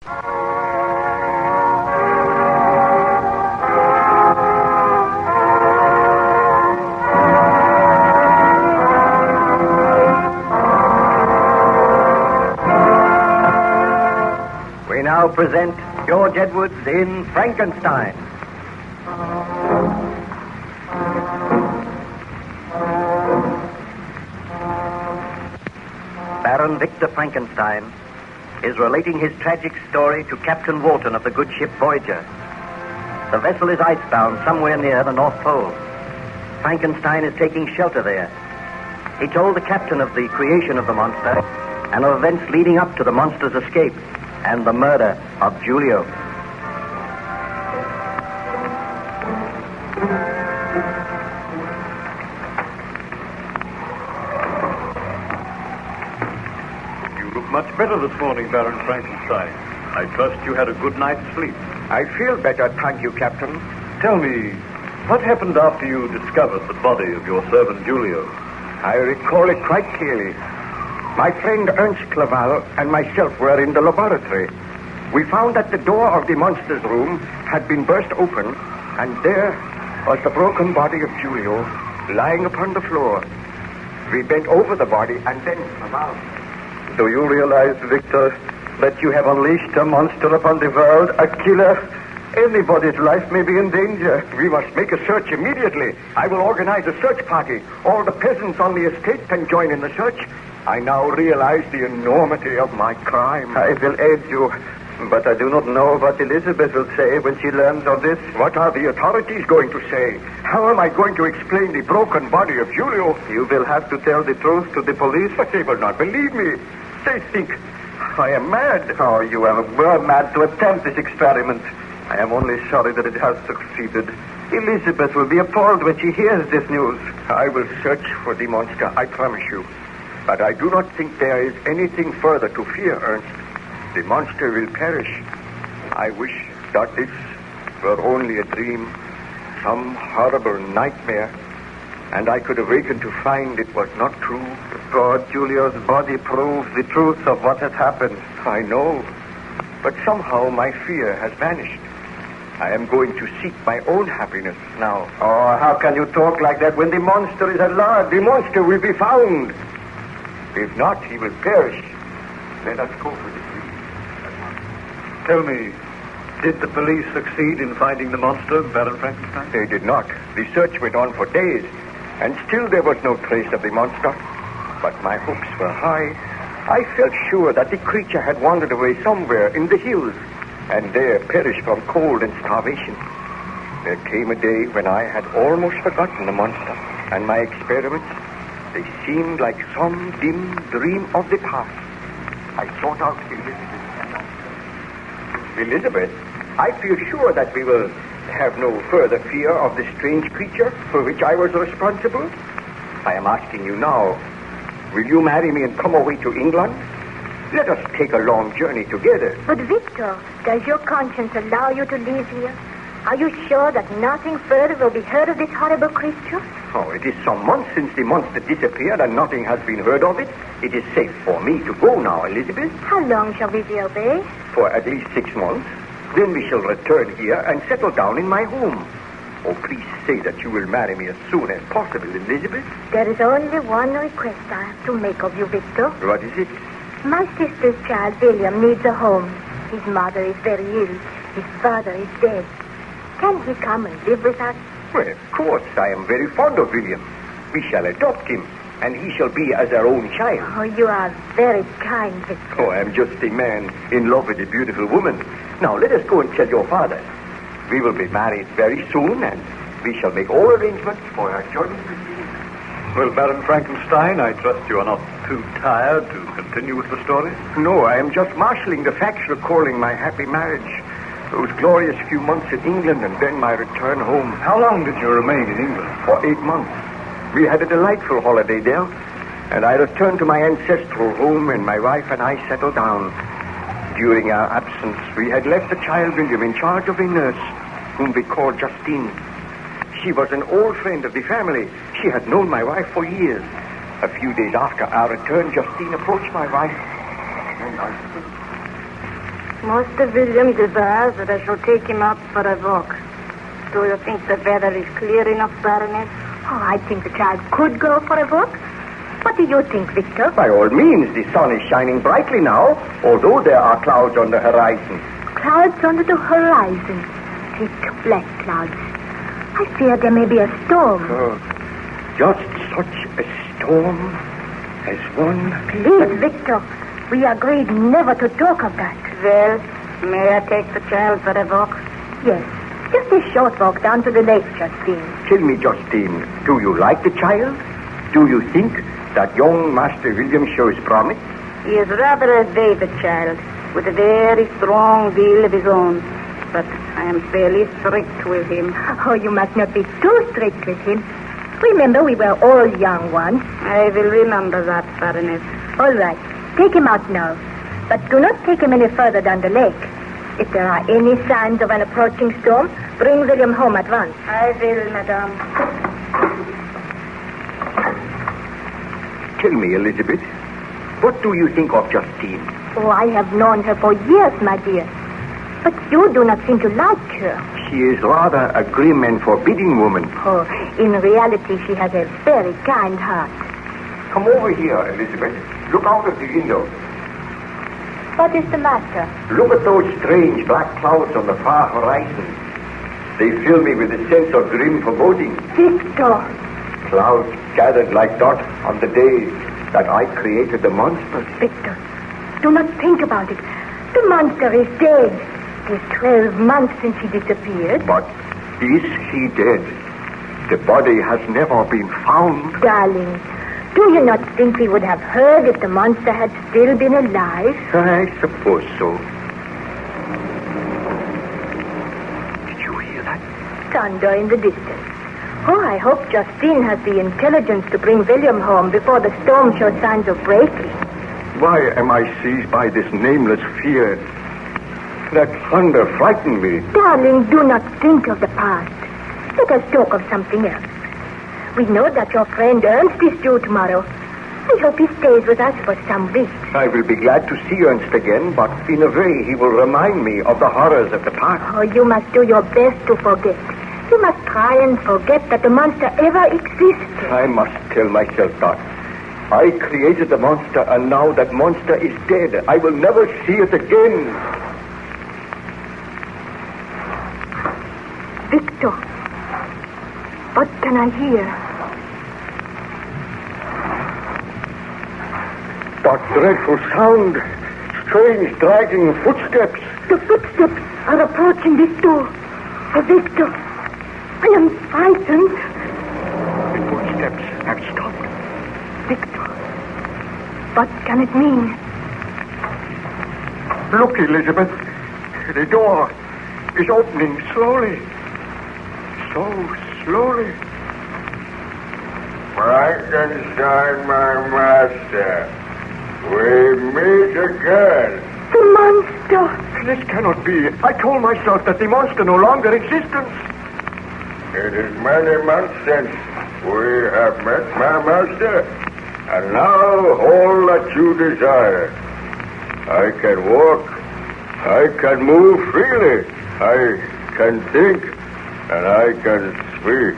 We now present George Edwards in Frankenstein. Baron Victor Frankenstein is relating his tragic story to Captain Walton of the good ship Voyager. The vessel is icebound somewhere near the North Pole. Frankenstein is taking shelter there. He told the captain of the creation of the monster and of events leading up to the monster's escape and the murder of Julio. You look much better this morning, Baron Frankenstein. I trust you had a good night's sleep. I feel better, thank you, Captain. Tell me, what happened after you discovered the body of your servant Julio? I recall it quite clearly. My friend Ernst Clerval and myself were in the laboratory. We found that the door of the monster's room had been burst open, and there was the broken body of Julio lying upon the floor. We bent over the body, and then Clerval... Do you realize, Victor, that you have unleashed a monster upon the world, a killer? Anybody's life may be in danger. We must make a search immediately. I will organize a search party. All the peasants on the estate can join in the search. I now realize the enormity of my crime. I will aid you, but I do not know what Elizabeth will say when she learns of this. What are the authorities going to say? How am I going to explain the broken body of Julio? You will have to tell the truth to the police. But they will not believe me. They think I am mad. Oh, you were mad to attempt this experiment. I am only sorry that it has succeeded. Elizabeth will be appalled when she hears this news. I will search for the monster, I promise you. But I do not think there is anything further to fear, Ernst. The monster will perish. I wish that this were only a dream, some horrible nightmare, and I could awaken to find it was not true. God, Julio's body proves the truth of what has happened. I know, but somehow my fear has vanished. I am going to seek my own happiness now. Oh, how can you talk like that when the monster is at large? The monster will be found. If not, he will perish. Let us go for the dream. Tell me, did the police succeed in finding the monster, Baron Frankenstein? They did not. The search went on for days, and still there was no trace of the monster. But my hopes were high. I felt sure that the creature had wandered away somewhere in the hills, and there perished from cold and starvation. There came a day when I had almost forgotten the monster, and my experiments, they seemed like some dim dream of the past. I sought out Elizabeth and asked her, Elizabeth, I feel sure that we will have no further fear of the strange creature for which I was responsible. I am asking you now, will you marry me and come away to England? Let us take a long journey together. But Victor, does your conscience allow you to live here? Are you sure that nothing further will be heard of this horrible creature? Oh, it is some months since the monster disappeared and nothing has been heard of it. It is safe for me to go now, Elizabeth. How long shall we be away? For at least 6 months. Then we shall return here and settle down in my home. Oh, please say that you will marry me as soon as possible, Elizabeth. There is only one request I have to make of you, Victor. What is it? My sister's child, William, needs a home. His mother is very ill. His father is dead. Can he come and live with us? Well, of course. I am very fond of William. We shall adopt him, and he shall be as our own child. Oh, you are very kind, Victor. Oh, I am just a man in love with a beautiful woman. Now, let us go and tell your father. We will be married very soon, and we shall make all arrangements for our journey to see. Well, Baron Frankenstein, I trust you are not too tired to continue with the story? No, I am just marshalling the facts recalling my happy marriage, those glorious few months in England, and then my return home. How long did you remain in England? For 8 months. We had a delightful holiday there, and I returned to my ancestral home, and my wife and I settled down. During our absence, we had left the child William in charge of a nurse, whom we called Justine. She was an old friend of the family. She had known my wife for years. A few days after our return, Justine approached my wife, and I said, Master William desires that I shall take him out for a walk. Do you think the weather is clear enough, Baroness? Oh, I think the child could go for a walk. What do you think, Victor? By all means, the sun is shining brightly now, although there are clouds on the horizon. Clouds under the horizon. Thick black clouds. I fear there may be a storm. Oh, just such a storm as one... Please, Victor, we agreed never to talk of that. Well, may I take the child for a walk? Yes, just a short walk down to the lake, Justine. Tell me, Justine, do you like the child? Do you think that young Master William shows promise? He is rather a David child, with a very strong will of his own. But I am fairly strict with him. Oh, you must not be too strict with him. Remember, we were all young once. I will remember that, Baroness. All right, take him out now. But do not take him any further down the lake. If there are any signs of an approaching storm, bring William home at once. I will, madame. Tell me, Elizabeth, what do you think of Justine? Oh, I have known her for years, my dear. But you do not seem to like her. She is rather a grim and forbidding woman. Oh, in reality, she has a very kind heart. Come over here, Elizabeth. Look out of the window. What is the matter? Look at those strange black clouds on the far horizon. They fill me with a sense of grim foreboding. Victor! Clouds gathered like dust on the day that I created the monster. Victor, do not think about it. The monster is dead. It is 12 months since he disappeared. But is he dead? The body has never been found. Darling, do you not think we would have heard if the monster had still been alive? I suppose so. Did you hear that? Thunder in the distance. Oh, I hope Justine has the intelligence to bring William home before the storm shows signs of breaking. Why am I seized by this nameless fear? That thunder frightened me. Darling, do not think of the past. Let us talk of something else. We know that your friend Ernst is due tomorrow. I hope he stays with us for some weeks. I will be glad to see Ernst again, but in a way he will remind me of the horrors of the past. Oh, you must do your best to forget. You must try and forget that the monster ever existed. I must tell myself that. I created the monster, and now that monster is dead. I will never see it again. Victor, what can I hear? That dreadful sound. Strange, dragging footsteps. The footsteps are approaching this door. Oh, Victor, I am frightened. The footsteps have stopped. Victor, what can it mean? Look, Elizabeth. The door is opening slowly. So slowly. Frankenstein, my master. We meet again. The monster. This cannot be. I told myself that the monster no longer existed. It is many months since we have met, my master. And now all that you desire. I can walk. I can move freely. I can think. And I can speak.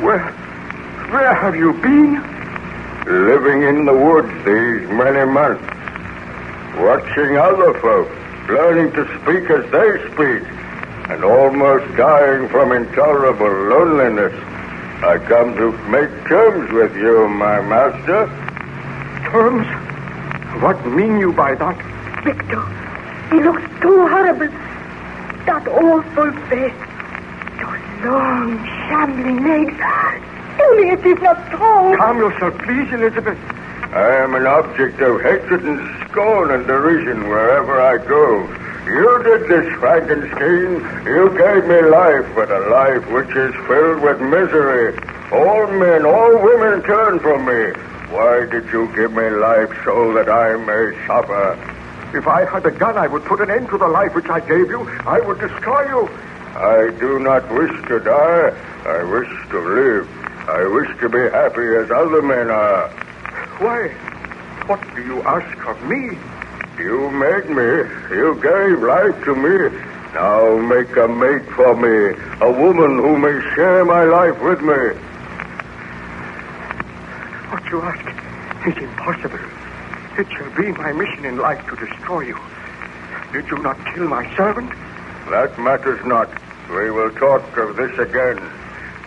Where have you been? Living in the woods these many months. Watching other folks. Learning to speak as they speak. And almost dying from intolerable loneliness. I come to make terms with you, my master. Terms? What mean you by that? Victor, he looks too horrible. That awful face. Those long, shambling legs. Tell me it is not strong. Calm yourself, please, Elizabeth. I am an object of hatred and scorn and derision wherever I go. You did this, Frankenstein. You gave me life, but a life which is filled with misery. All men, all women turn from me. Why did you give me life so that I may suffer? If I had a gun, I would put an end to the life which I gave you. I would destroy you. I do not wish to die. I wish to live. I wish to be happy as other men are. Why? What do you ask of me? You made me. You gave life to me. Now make a mate for me, a woman who may share my life with me. What you ask is impossible. It shall be my mission in life to destroy you. Did you not kill my servant? That matters not. We will talk of this again.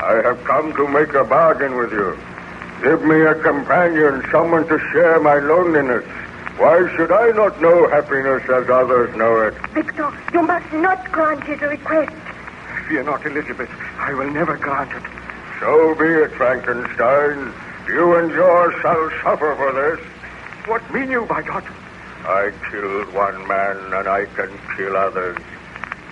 I have come to make a bargain with you. Give me a companion, someone to share my loneliness. Why should I not know happiness as others know it? Victor, you must not grant his request. Fear not, Elizabeth. I will never grant it. So be it, Frankenstein. You and yours shall suffer for this. What mean you, by God? I killed one man, and I can kill others.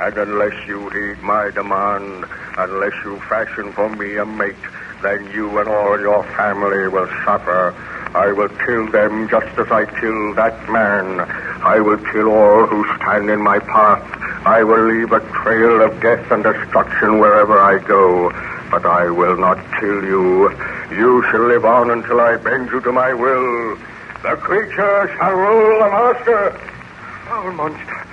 And unless you heed my demand, unless you fashion for me a mate, then you and all your family will suffer. I will kill them just as I killed that man. I will kill all who stand in my path. I will leave a trail of death and destruction wherever I go. But I will not kill you. You shall live on until I bend you to my will. The creature shall rule the master. Foul monster.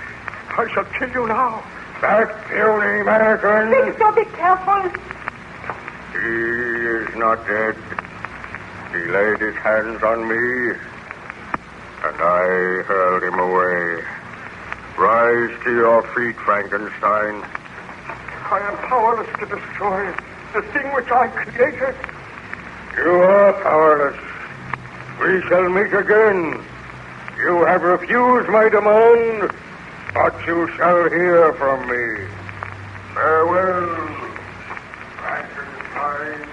I shall kill you now. That puny American. Victor, be careful. He is not dead. He laid his hands on me, and I hurled him away. Rise to your feet, Frankenstein. I am powerless to destroy the thing which I created. You are powerless. We shall meet again. You have refused my demand, but you shall hear from me. Farewell, Frankenstein.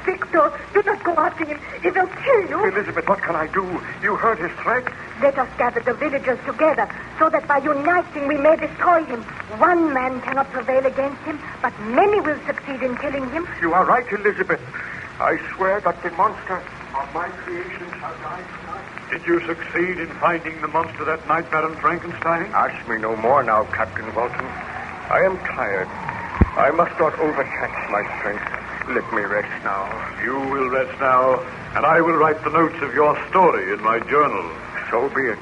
Victor, do not go after him. He will kill you. Elizabeth, what can I do? You heard his threat. Let us gather the villagers together so that by uniting we may destroy him. One man cannot prevail against him, but many will succeed in killing him. You are right, Elizabeth. I swear that the monster of my creation shall die tonight. Did you succeed in finding the monster that night, Baron Frankenstein? Ask me no more now, Captain Walton. I am tired. I must not overtax my strength. Let me rest now. You will rest now, and I will write the notes of your story in my journal. So be it.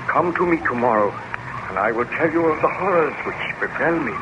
Come to me tomorrow, and I will tell you of the horrors which befell me.